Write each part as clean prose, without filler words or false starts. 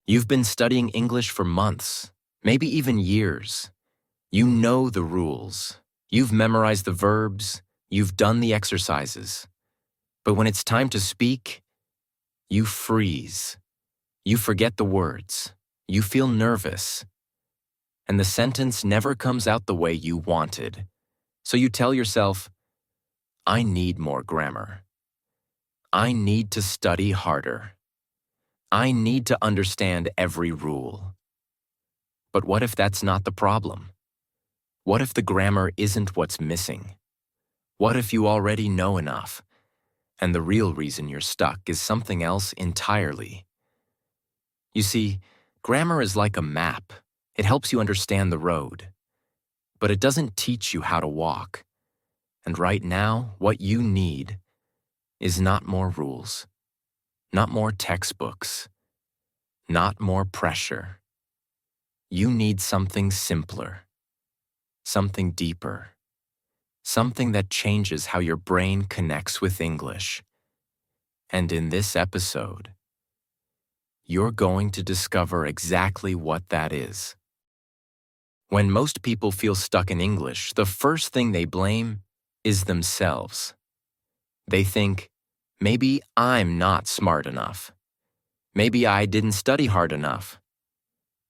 You've been studying English for months, maybe even years. You know the rules. You've memorized the verbs. You've done the exercises. But when it's time to speak, you freeze. You forget the words. You feel nervous. And the sentence never comes out the way you wanted. So you tell yourself, I need more grammar. I need to study harder. I need to understand every rule. But what if that's not the problem? What if the grammar isn't what's missing? What if you already know enough, and the real reason you're stuck is something else entirely? You see, grammar is like a map. It helps you understand the road. But it doesn't teach you how to walk. And right now, what you need is not more rules, not more textbooks, not more pressure. You need something simpler, something deeper, something that changes how your brain connects with English. And in this episode, you're going to discover exactly what that is. When most people feel stuck in English, the first thing they blame is themselves. They think, maybe I'm not smart enough. Maybe I didn't study hard enough.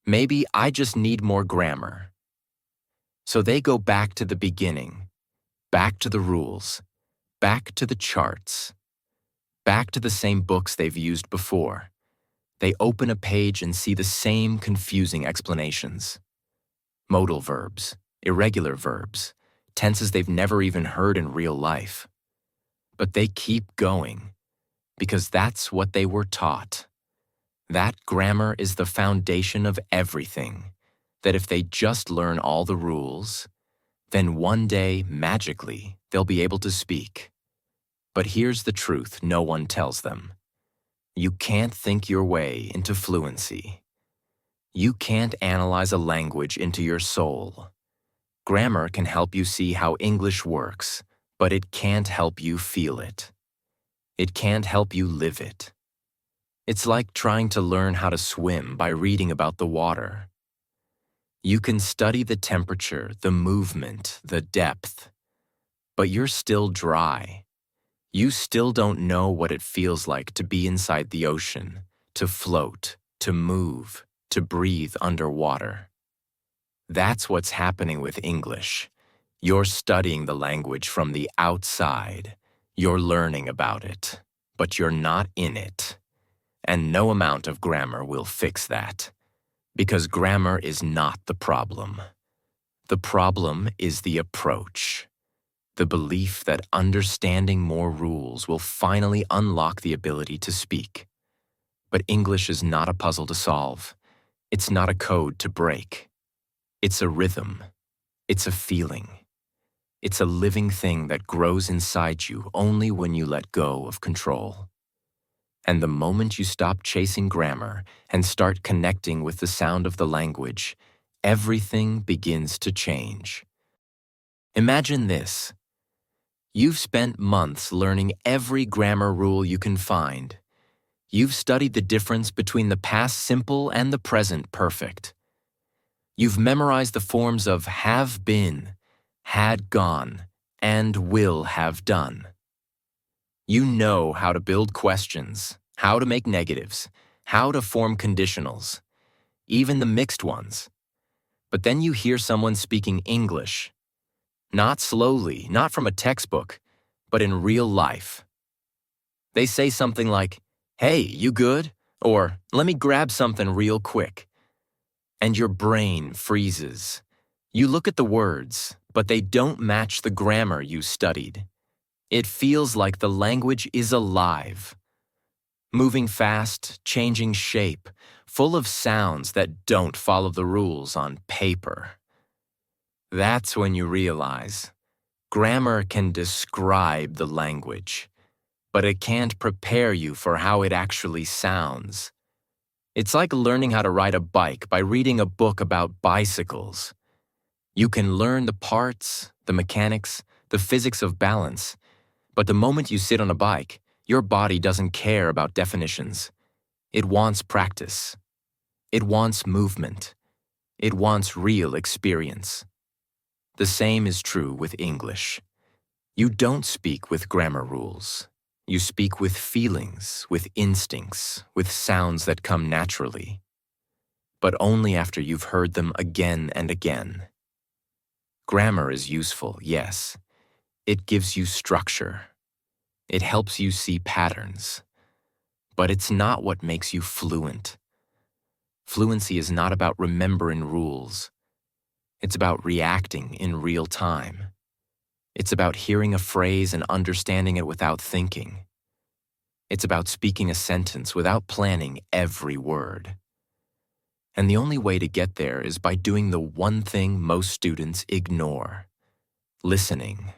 Maybe I just need more grammar. So they go back to the beginning, back to the rules, back to the charts, back to the same books they've used before. They open a page and see the same confusing explanations. Modal verbs, irregular verbs, tenses they've never even heard in real life. But they keep going, because that's what they were taught. That grammar is the foundation of everything, that if they just learn all the rules, then one day, magically, they'll be able to speak. But here's the truth no one tells them. You can't think your way into fluency. You can't analyze a language into your soul. Grammar can help you see how English works, but it can't help you feel it. It can't help you live it. It's like trying to learn how to swim by reading about the water. You can study the temperature, the movement, the depth, but you're still dry. You still don't know what it feels like to be inside the ocean, to float, to move, to breathe underwater. That's what's happening with English. You're studying the language from the outside. You're learning about it, but you're not in it. And no amount of grammar will fix that, because grammar is not the problem. The problem is the approach, the belief that understanding more rules will finally unlock the ability to speak. But English is not a puzzle to solve. It's not a code to break. It's a rhythm. It's a feeling. It's a living thing that grows inside you only when you let go of control. And the moment you stop chasing grammar and start connecting with the sound of the language, everything begins to change. Imagine this. You've spent months learning every grammar rule you can find. You've studied the difference between the past simple and the present perfect. You've memorized the forms of have been, had gone, and will have done. You know how to build questions, how to make negatives, how to form conditionals, even the mixed ones. But then you hear someone speaking English, not slowly, not from a textbook, but in real life. They say something like, "Hey, you good?" Or, "Let me grab something real quick." And your brain freezes. You look at the words, but they don't match the grammar you studied. It feels like the language is alive, moving fast, changing shape, full of sounds that don't follow the rules on paper. That's when you realize grammar can describe the language, but it can't prepare you for how it actually sounds. It's like learning how to ride a bike by reading a book about bicycles. You can learn the parts, the mechanics, the physics of balance, but the moment you sit on a bike, your body doesn't care about definitions. It wants practice. It wants movement. It wants real experience. The same is true with English. You don't speak with grammar rules. You speak with feelings, with instincts, with sounds that come naturally. But only after you've heard them again and again. Grammar is useful, yes. It gives you structure. It helps you see patterns. But it's not what makes you fluent. Fluency is not about remembering rules. It's about reacting in real time. It's about hearing a phrase and understanding it without thinking. It's about speaking a sentence without planning every word. And the only way to get there is by doing the one thing most students ignore: listening.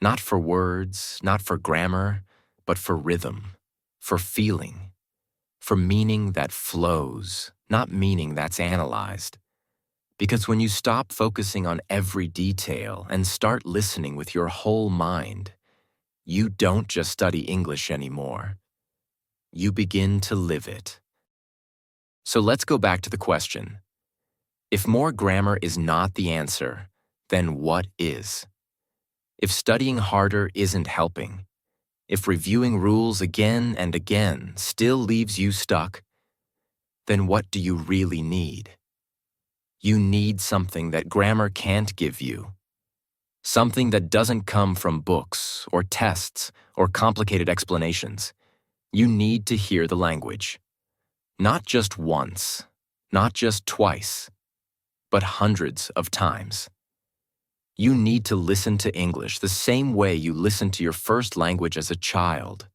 Not for words, not for grammar, but for rhythm, for feeling, for meaning that flows, not meaning that's analyzed. Because when you stop focusing on every detail and start listening with your whole mind, you don't just study English anymore. You begin to live it. So let's go back to the question. If more grammar is not the answer, then what is? If studying harder isn't helping, if reviewing rules again and again still leaves you stuck, then what do you really need? You need something that grammar can't give you. Something that doesn't come from books or tests or complicated explanations. You need to hear the language. Not just once, not just twice, but hundreds of times. You need to listen to English the same way you listen to your first language as a child.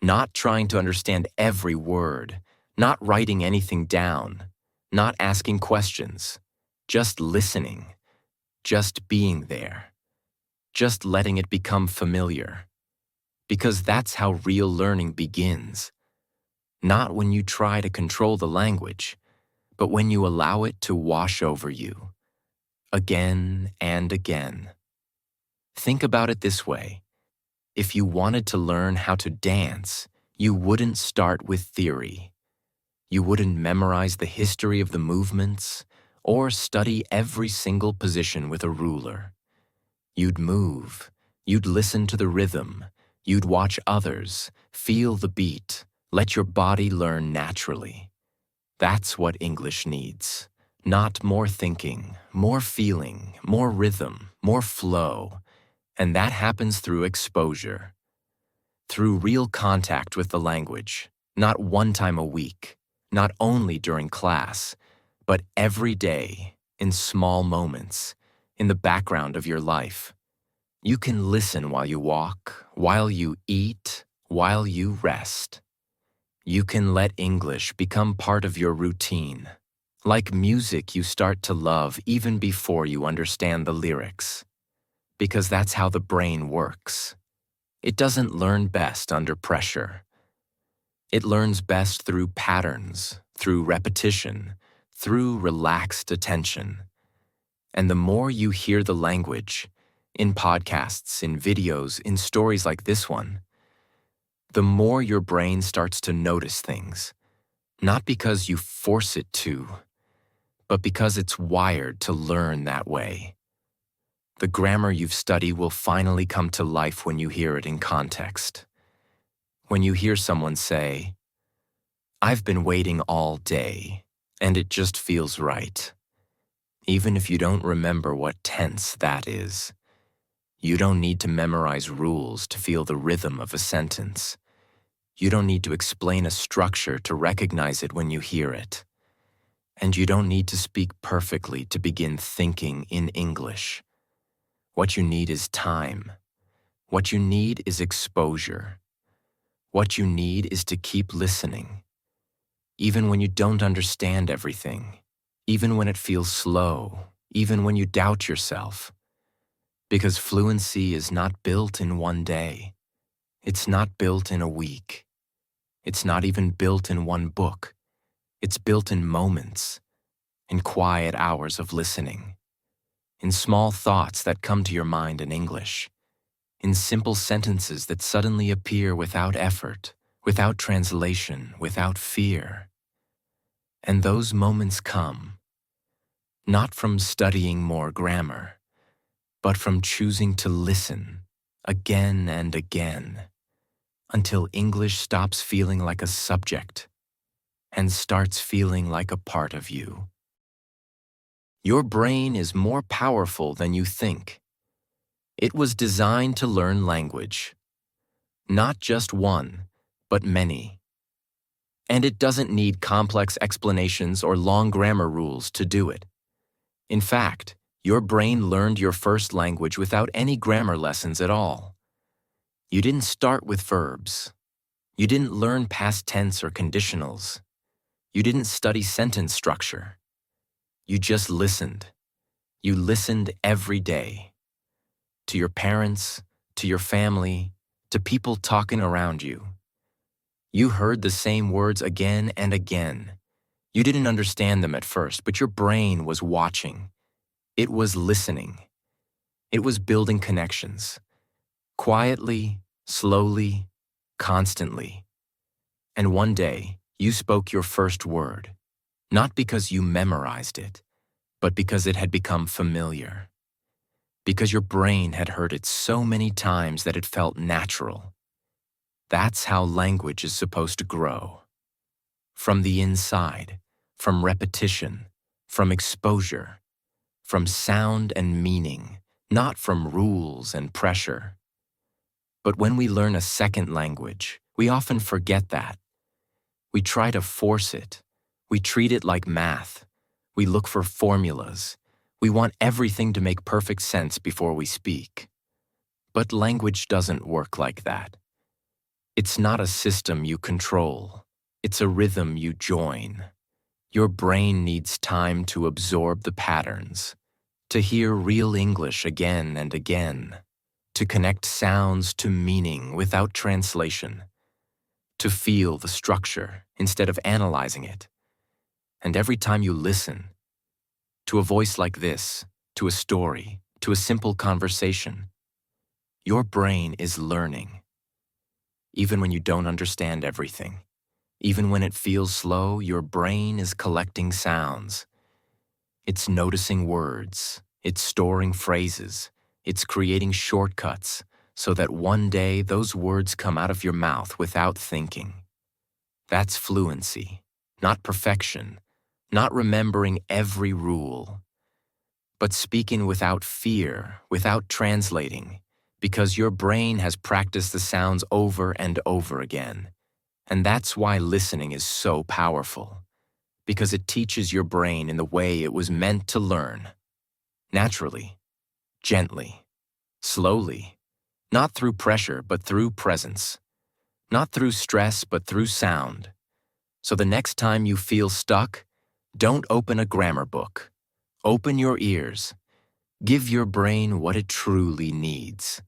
Not trying to understand every word, not writing anything down, not asking questions, just listening, just being there, just letting it become familiar. Because that's how real learning begins. Not when you try to control the language, but when you allow it to wash over you, again and again. Think about it this way. If you wanted to learn how to dance, you wouldn't start with theory. You wouldn't memorize the history of the movements or study every single position with a ruler. You'd move, you'd listen to the rhythm, you'd watch others, feel the beat, let your body learn naturally. That's what English needs. Not more thinking, more feeling, more rhythm, more flow. And that happens through exposure. Through real contact with the language, not one time a week, not only during class, but every day, in small moments, in the background of your life. You can listen while you walk, while you eat, while you rest. You can let English become part of your routine, like music you start to love even before you understand the lyrics. Because that's how the brain works. It doesn't learn best under pressure. It learns best through patterns, through repetition, through relaxed attention. And the more you hear the language, in podcasts, in videos, in stories like this one, the more your brain starts to notice things, not because you force it to, but because it's wired to learn that way. The grammar you've studied will finally come to life when you hear it in context. When you hear someone say, "I've been waiting all day, and it just feels right." Even if you don't remember what tense that is, you don't need to memorize rules to feel the rhythm of a sentence. You don't need to explain a structure to recognize it when you hear it. And you don't need to speak perfectly to begin thinking in English. What you need is time. What you need is exposure. What you need is to keep listening. Even when you don't understand everything, even when it feels slow, even when you doubt yourself. Because fluency is not built in one day. It's not built in a week. It's not even built in one book. It's built in moments, in quiet hours of listening, in small thoughts that come to your mind in English, in simple sentences that suddenly appear without effort, without translation, without fear. And those moments come, not from studying more grammar, but from choosing to listen again and again until English stops feeling like a subject and starts feeling like a part of you. Your brain is more powerful than you think. It was designed to learn language, not just one, but many. And it doesn't need complex explanations or long grammar rules to do it. In fact, your brain learned your first language without any grammar lessons at all. You didn't start with verbs. You didn't learn past tense or conditionals. You didn't study sentence structure. You just listened. You listened every day. To your parents, to your family, to people talking around you. You heard the same words again and again. You didn't understand them at first, but your brain was watching. It was listening. It was building connections. Quietly, slowly, constantly. And one day, you spoke your first word, not because you memorized it, but because it had become familiar. Because your brain had heard it so many times that it felt natural. That's how language is supposed to grow. From the inside, from repetition, from exposure, from sound and meaning, not from rules and pressure. But when we learn a second language, we often forget that. We try to force it. We treat it like math. We look for formulas. We want everything to make perfect sense before we speak. But language doesn't work like that. It's not a system you control. It's a rhythm you join. Your brain needs time to absorb the patterns, to hear real English again and again, to connect sounds to meaning without translation, to feel the structure instead of analyzing it. And every time you listen, to a voice like this, to a story, to a simple conversation, your brain is learning. Even when you don't understand everything, even when it feels slow, your brain is collecting sounds. It's noticing words, it's storing phrases, it's creating shortcuts so that one day those words come out of your mouth without thinking. That's fluency, not perfection, not remembering every rule, but speaking without fear, without translating, because your brain has practiced the sounds over and over again. And that's why listening is so powerful, because it teaches your brain in the way it was meant to learn. Naturally, gently, slowly, not through pressure, but through presence, not through stress, but through sound. So the next time you feel stuck, don't open a grammar book. Open your ears. Give your brain what it truly needs.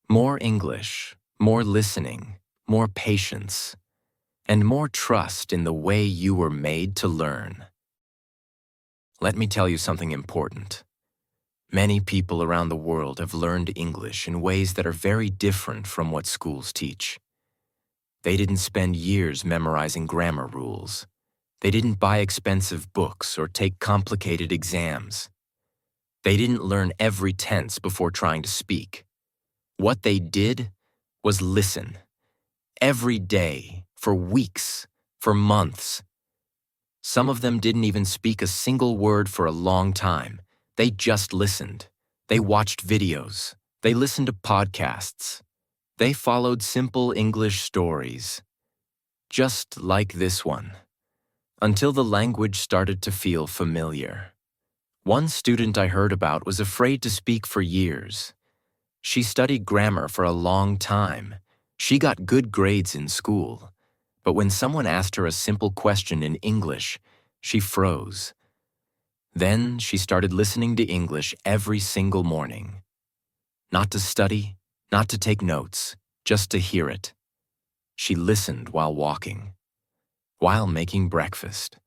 More English, more listening, more patience, and more trust in the way you were made to learn. Let me tell you something important. Many people around the world have learned English in ways that are very different from what schools teach. They didn't spend years memorizing grammar rules. They didn't buy expensive books or take complicated exams. They didn't learn every tense before trying to speak. What they did was listen. Every day, for weeks, for months. Some of them didn't even speak a single word for a long time. They just listened. They watched videos. They listened to podcasts. They followed simple English stories, just like this one, until the language started to feel familiar. One student I heard about was afraid to speak for years. She studied grammar for a long time. She got good grades in school. But when someone asked her a simple question in English, she froze. Then she started listening to English every single morning. Not to study, not to take notes, just to hear it. She listened while walking, while making breakfast,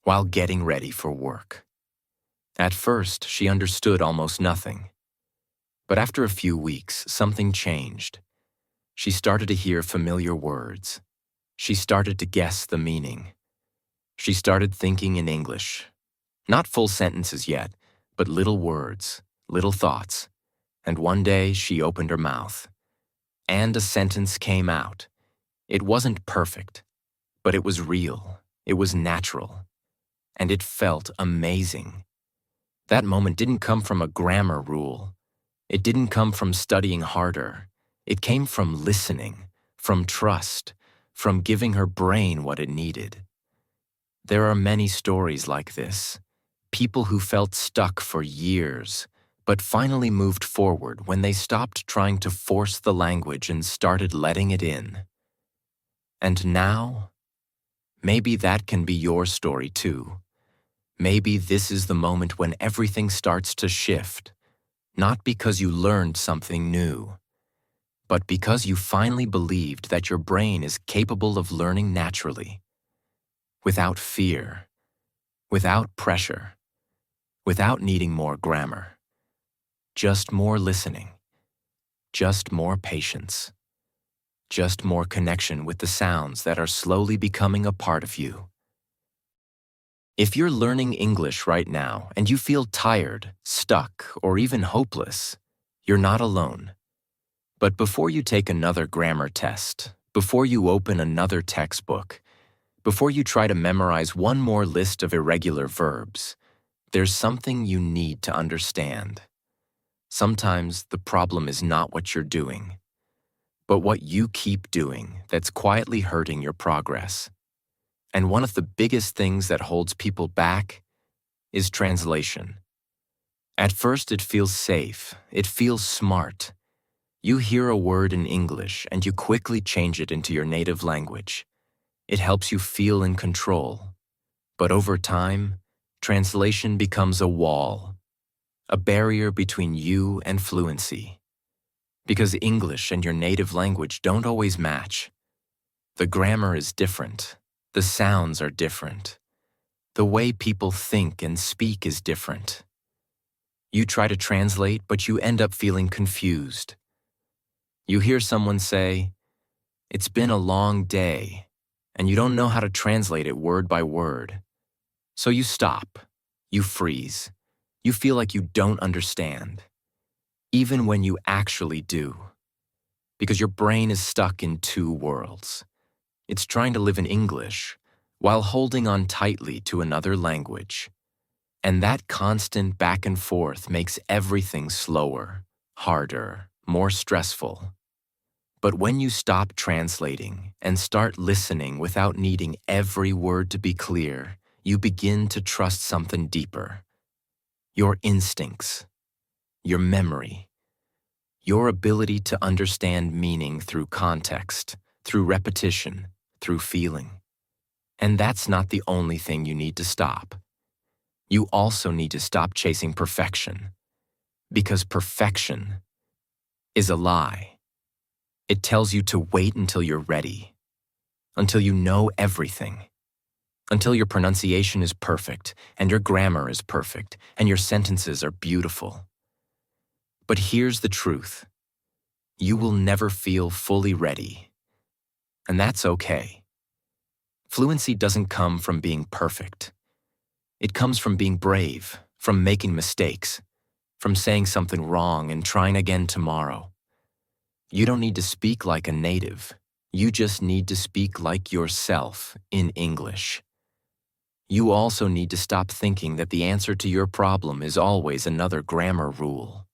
while getting ready for work. At first, she understood almost nothing. But after a few weeks, something changed. She started to hear familiar words. She started to guess the meaning. She started thinking in English. Not full sentences yet, but little words, little thoughts. And one day she opened her mouth. And a sentence came out. It wasn't perfect, but it was real. It was natural. And it felt amazing. That moment didn't come from a grammar rule. It didn't come from studying harder. It came from listening, from trust, from giving her brain what it needed. There are many stories like this. People who felt stuck for years, but finally moved forward when they stopped trying to force the language and started letting it in. And now, maybe that can be your story too. Maybe this is the moment when everything starts to shift, not because you learned something new, but because you finally believed that your brain is capable of learning naturally, without fear, without pressure, without needing more grammar, just more listening, just more patience, just more connection with the sounds that are slowly becoming a part of you. If you're learning English right now and you feel tired, stuck, or even hopeless, you're not alone. But before you take another grammar test, before you open another textbook, before you try to memorize one more list of irregular verbs, there's something you need to understand. Sometimes the problem is not what you're doing, but what you keep doing that's quietly hurting your progress. And one of the biggest things that holds people back is translation. At first, it feels safe. It feels smart. You hear a word in English and you quickly change it into your native language. It helps you feel in control. But over time, translation becomes a wall, a barrier between you and fluency. Because English and your native language don't always match. The grammar is different. The sounds are different. The way people think and speak is different. You try to translate, but you end up feeling confused. You hear someone say, "It's been a long day," and you don't know how to translate it word by word. So you stop. You freeze. You feel like you don't understand, even when you actually do. Because your brain is stuck in two worlds. It's trying to live in English while holding on tightly to another language. And that constant back and forth makes everything slower, harder, more stressful. But when you stop translating and start listening without needing every word to be clear, you begin to trust something deeper. Your instincts, your memory, your ability to understand meaning through context, through repetition, through feeling. And that's not the only thing you need to stop. You also need to stop chasing perfection, because perfection is a lie. It tells you to wait until you're ready, until you know everything, until your pronunciation is perfect and your grammar is perfect and your sentences are beautiful. But here's the truth. You will never feel fully ready, and that's okay. Fluency doesn't come from being perfect. It comes from being brave, from making mistakes, from saying something wrong and trying again tomorrow. You don't need to speak like a native. You just need to speak like yourself in English. You also need to stop thinking that the answer to your problem is always another grammar rule.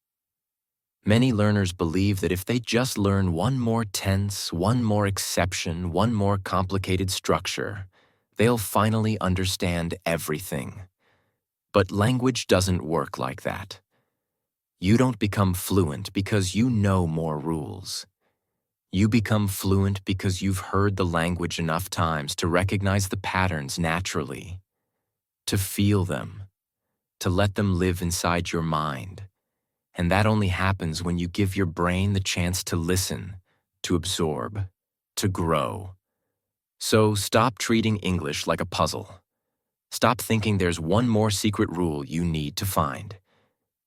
Many learners believe that if they just learn one more tense, one more exception, one more complicated structure, they'll finally understand everything. But language doesn't work like that. You don't become fluent because you know more rules. You become fluent because you've heard the language enough times to recognize the patterns naturally, to feel them, to let them live inside your mind. And that only happens when you give your brain the chance to listen, to absorb, to grow. So stop treating English like a puzzle. Stop thinking there's one more secret rule you need to find.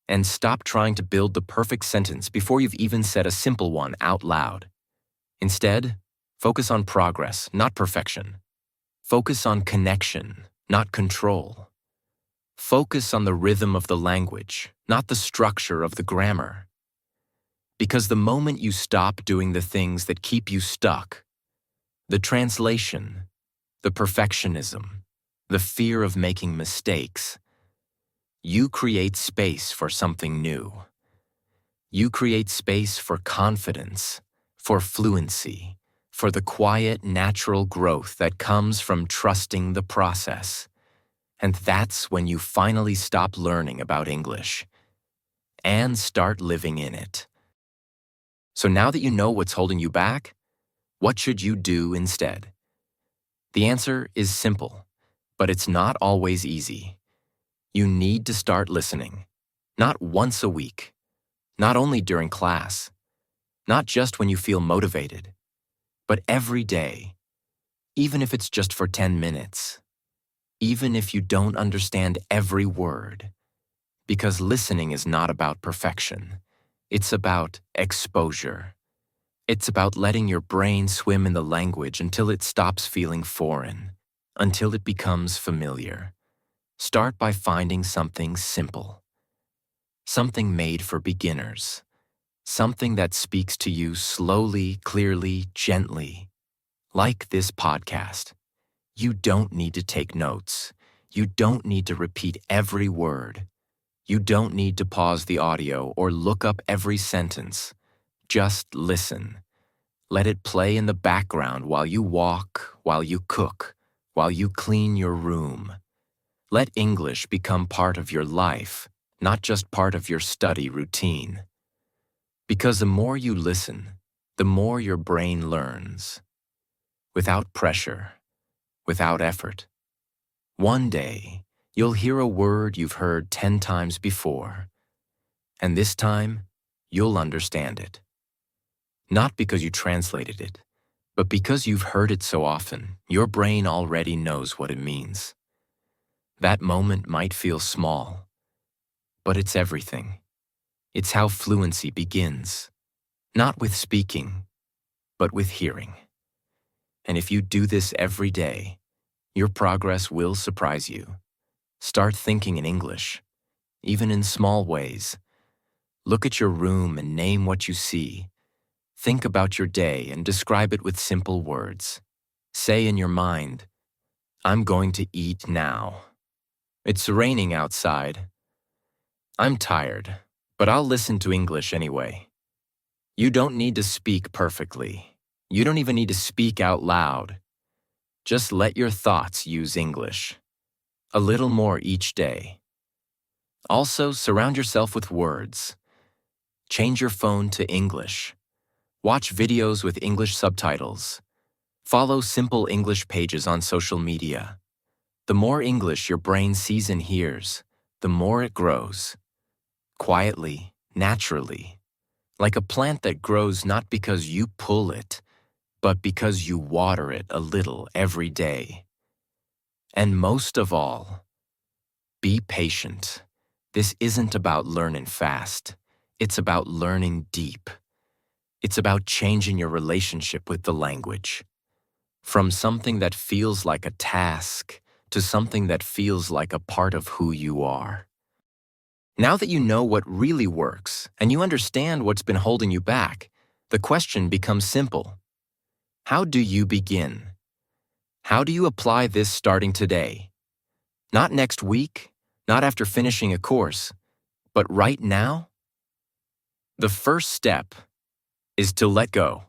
And stop trying to build the perfect sentence before you've even said a simple one out loud. Instead, focus on progress, not perfection. Focus on connection, not control. Focus on the rhythm of the language, not the structure of the grammar. Because the moment you stop doing the things that keep you stuck, the translation, the perfectionism, the fear of making mistakes, you create space for something new. You create space for confidence, for fluency, for the quiet, natural growth that comes from trusting the process. And that's when you finally stop learning about English and start living in it. So now that you know what's holding you back, what should you do instead? The answer is simple, but it's not always easy. You need to start listening, not once a week, not only during class, not just when you feel motivated, but every day, even if it's just for 10 minutes, even if you don't understand every word, because listening is not about perfection. It's about exposure. It's about letting your brain swim in the language until it stops feeling foreign, until it becomes familiar. Start by finding something simple, something made for beginners, something that speaks to you slowly, clearly, gently, like this podcast. You don't need to take notes. You don't need to repeat every word. You don't need to pause the audio or look up every sentence. Just listen. Let it play in the background while you walk, while you cook, while you clean your room. Let English become part of your life, not just part of your study routine. Because the more you listen, the more your brain learns. Without pressure, without effort. One day, you'll hear a word you've heard 10 times before, and this time, you'll understand it. Not because you translated it, but because you've heard it so often, your brain already knows what it means. That moment might feel small, but it's everything. It's how fluency begins, not with speaking, but with hearing. And if you do this every day, your progress will surprise you. Start thinking in English, even in small ways. Look at your room and name what you see. Think about your day and describe it with simple words. Say in your mind, I'm going to eat now. It's raining outside. I'm tired, but I'll listen to English anyway. You don't need to speak perfectly. You don't even need to speak out loud. Just let your thoughts use English. A little more each day. Also, surround yourself with words. Change your phone to English. Watch videos with English subtitles. Follow simple English pages on social media. The more English your brain sees and hears, the more it grows. Quietly, naturally. Like a plant that grows not because you pull it, but because you water it a little every day. And most of all, be patient. This isn't about learning fast. It's about learning deep. It's about changing your relationship with the language. From something that feels like a task to something that feels like a part of who you are. Now that you know what really works and you understand what's been holding you back, the question becomes simple. How do you begin? How do you apply this starting today? Not next week, not after finishing a course, but right now? The first step is to let go.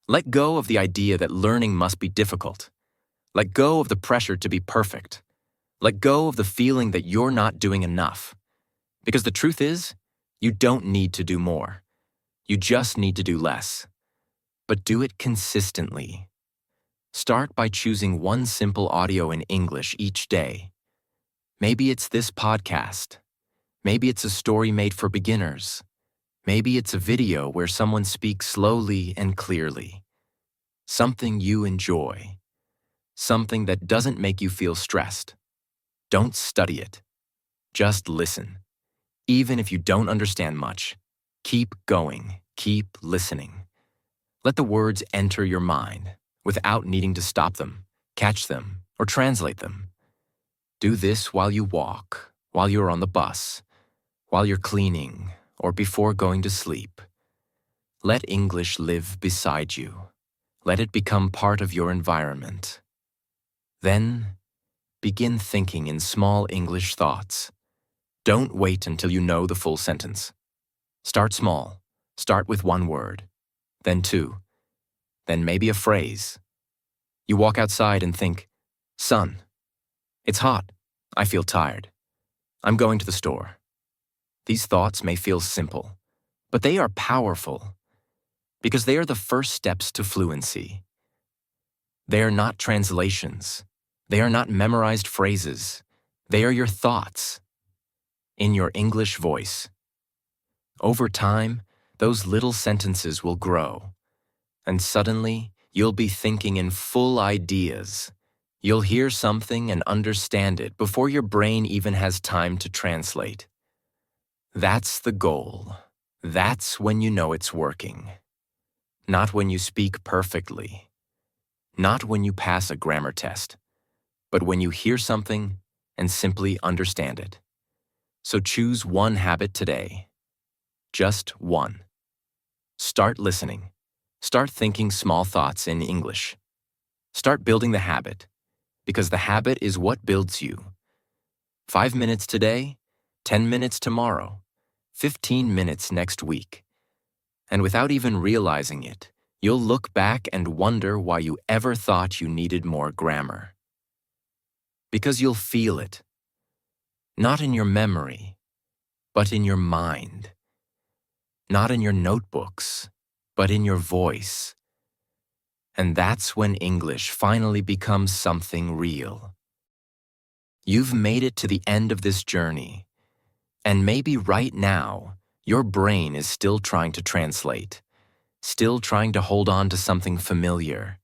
Let go of the idea that learning must be difficult. Let go of the pressure to be perfect. Let go of the feeling that you're not doing enough. Because the truth is, you don't need to do more. You just need to do less. But do it consistently. Start by choosing one simple audio in English each day. Maybe it's this podcast. Maybe it's a story made for beginners. Maybe it's a video where someone speaks slowly and clearly. Something you enjoy. Something that doesn't make you feel stressed. Don't study it. Just listen. Even if you don't understand much, keep going, keep listening. Let the words enter your mind without needing to stop them. catch them, or translate them. Do this while you walk, while you're on the bus, while you're cleaning, or before going to sleep. Let English live beside you. Let it become part of your environment. Then, begin thinking in small English thoughts. Don't wait until you know the full sentence. Start small. Start with one word, then two, then maybe a phrase. You walk outside and think, sun. It's hot. I feel tired. I'm going to the store. These thoughts may feel simple, but they are powerful because they are the first steps to fluency. They are not translations. They are not memorized phrases. They are your thoughts in your English voice. Over time, those little sentences will grow, and suddenly you'll be thinking in full ideas. You'll hear something and understand it before your brain even has time to translate. That's the goal. That's when you know it's working. Not when you speak perfectly. Not when you pass a grammar test, but when you hear something and simply understand it. So choose one habit today. Just one. Start listening. Start thinking small thoughts in English. Start building the habit, because the habit is what builds you. 5 minutes today, 10 minutes tomorrow, 15 minutes next week. And without even realizing it, you'll look back and wonder why you ever thought you needed more grammar. Because you'll feel it. Not in your memory, but in your mind. Not in your notebooks, but in your voice. And that's when English finally becomes something real. You've made it to the end of this journey, and maybe right now, your brain is still trying to translate, still trying to hold on to something familiar,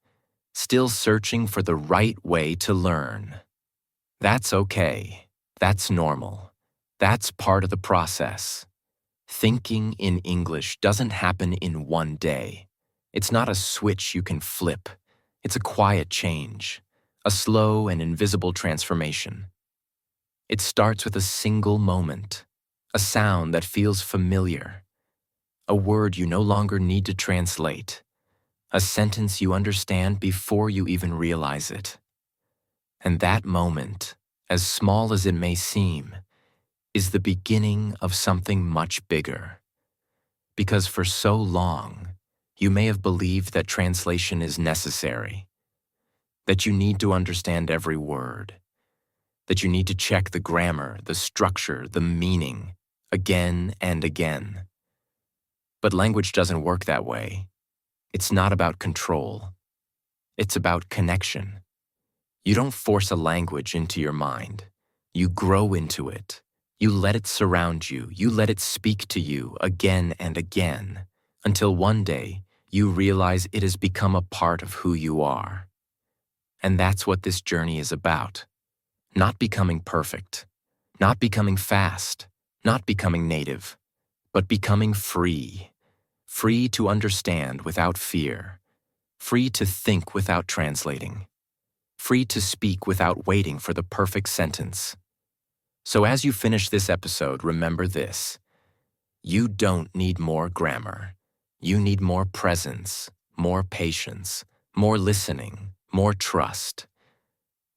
still searching for the right way to learn. That's okay. That's normal. That's part of the process. Thinking in English doesn't happen in one day. It's not a switch you can flip. It's a quiet change, a slow and invisible transformation. It starts with a single moment, a sound that feels familiar, a word you no longer need to translate, a sentence you understand before you even realize it. And that moment, as small as it may seem, is the beginning of something much bigger. Because for so long, you may have believed that translation is necessary, that you need to understand every word, that you need to check the grammar, the structure, the meaning, again and again. But language doesn't work that way. It's not about control. It's about connection. You don't force a language into your mind. You grow into it. You let it surround you. You let it speak to you again and again, until one day you realize it has become a part of who you are. And that's what this journey is about. Not becoming perfect, not becoming fast, not becoming native, but becoming free. Free to understand without fear. Free to think without translating. Free to speak without waiting for the perfect sentence. So as you finish this episode, remember this. You don't need more grammar. You need more presence, more patience, more listening, more trust.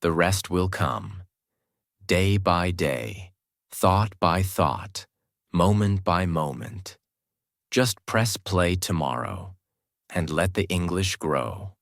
The rest will come. Day by day, thought by thought, moment by moment. Just press play tomorrow and let the English grow.